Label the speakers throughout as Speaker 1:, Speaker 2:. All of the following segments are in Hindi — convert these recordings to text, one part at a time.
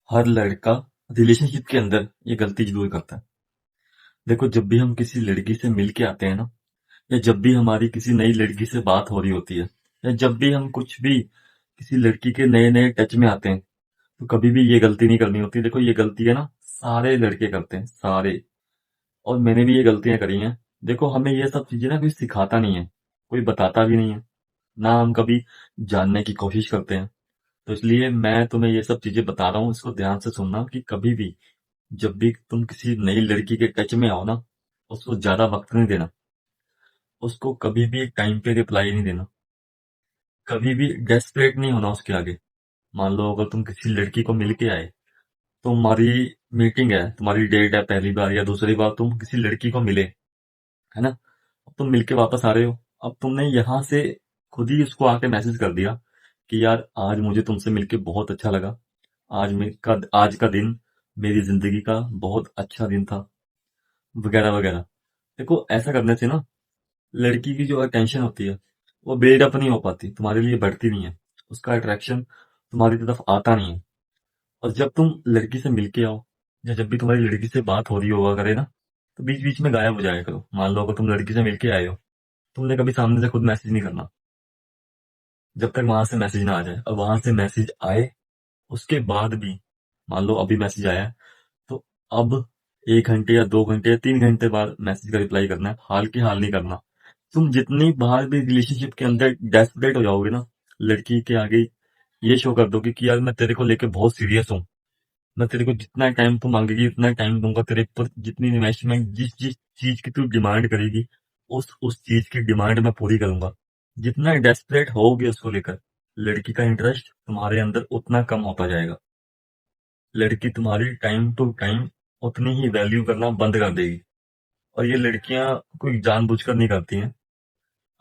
Speaker 1: हर लड़का रिलेशनशिप के अंदर ये गलती जरूर करता है। देखो, जब भी हम किसी लड़की से मिल के आते हैं ना, या जब भी हमारी किसी नई लड़की से बात हो रही होती है, या जब भी हम कुछ भी किसी लड़की के नए नए टच में आते हैं, तो कभी भी ये गलती नहीं करनी होती। देखो, ये गलती है ना, सारे लड़के करते हैं, सारे। और मैंने भी ये गलतियां करी हैं। देखो, हमें ये सब चीजें ना कोई सिखाता नहीं है, कोई बताता भी नहीं है, ना हम कभी जानने की कोशिश करते हैं। तो इसलिए मैं तुम्हें ये सब चीजें बता रहा हूँ, इसको ध्यान से सुनना कि कभी भी जब भी तुम किसी नई लड़की के टच में आओ ना, उसको ज्यादा वक्त नहीं देना। उसको कभी भी टाइम पे रिप्लाई नहीं देना। कभी भी डेस्परेट नहीं होना उसके आगे। मान लो अगर तुम किसी लड़की को मिल के आए, तुम्हारी मीटिंग है, तुम्हारी डेट है, पहली बार या दूसरी बार तुम किसी लड़की को मिले, है ना। अब तुम मिल के वापस आ रहे हो। अब तुमने यहाँ से खुद ही उसको आके मैसेज कर दिया कि यार, आज मुझे तुमसे मिलके बहुत अच्छा लगा। आज का दिन मेरी जिंदगी का बहुत अच्छा दिन था, वगैरह वगैरह। देखो, ऐसा करने से ना लड़की की जो अटेंशन होती है वो बिल्डअप नहीं हो पाती, तुम्हारे लिए बढ़ती नहीं है, उसका अट्रैक्शन तुम्हारी तरफ आता नहीं है। और जब तुम लड़की से मिलके आओ, या जब भी तुम्हारी लड़की से बात हो रही होगा करे ना, तो बीच बीच में गायब हो जाया करो। मान लो अगर तुम लड़की से मिलके आए हो, तुमने कभी सामने से खुद मैसेज नहीं करना जब तक वहां से मैसेज ना आ जाए। और वहां से मैसेज आए उसके बाद भी, मान लो अभी मैसेज आया है, तो अब 1 घंटे या 2 घंटे या 3 घंटे बाद मैसेज का रिप्लाई करना है, हाल के हाल नहीं करना। तुम जितनी बार भी रिलेशनशिप के अंदर डेस्परेट हो जाओगे ना, लड़की के आगे ये शो कर दोगे कि यार, मैं तेरे को लेके बहुत सीरियस हूँ, मैं तेरे को जितना टाइम तू मांगेगी उतना टाइम दूंगा तेरे पर, जितनी इन्वेस्टमेंट, जिस जिस चीज की तू डिमांड करेगी उस चीज की डिमांड मैं पूरी करूंगा। जितना डेस्परेट होगे उसको लेकर, लड़की का इंटरेस्ट तुम्हारे अंदर उतना कम होता जाएगा। लड़की तुम्हारी टाइम टू टाइम उतनी ही वैल्यू करना बंद कर देगी। और ये लड़कियां कोई जानबूझकर नहीं करती हैं।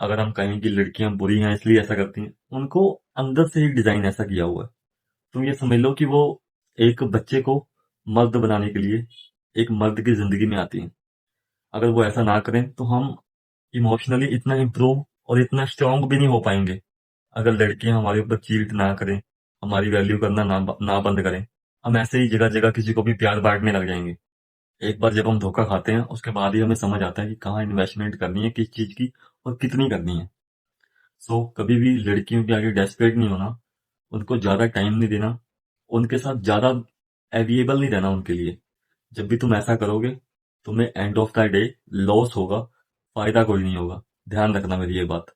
Speaker 1: अगर हम कहें कि लड़कियां बुरी हैं इसलिए ऐसा करती हैं, उनको अंदर से ही डिजाइन ऐसा किया हुआ है। तुम ये समझ लो कि वो एक बच्चे को मर्द बनाने के लिए एक मर्द की जिंदगी में आती हैं। अगर वो ऐसा ना करें तो हम इमोशनली इतना इम्प्रूव और इतना स्ट्रांग भी नहीं हो पाएंगे। अगर लड़कियां हमारे ऊपर चीट ना करें, हमारी वैल्यू करना ना बंद करें, हम ऐसे ही जगह जगह किसी को भी प्यार बांटने लग जाएंगे। एक बार जब हम धोखा खाते हैं उसके बाद ही हमें समझ आता है कि कहाँ इन्वेस्टमेंट करनी है, किस चीज की और कितनी करनी है। सो कभी भी लड़कियों के आगे डेस्परेट नहीं होना, उनको ज्यादा टाइम नहीं देना, उनके साथ ज्यादा अवेलेबल नहीं रहना उनके लिए। जब भी तुम ऐसा करोगे, तुम्हें end of the day loss होगा, फायदा कोई नहीं होगा। ध्यान रखना मेरी ये बात।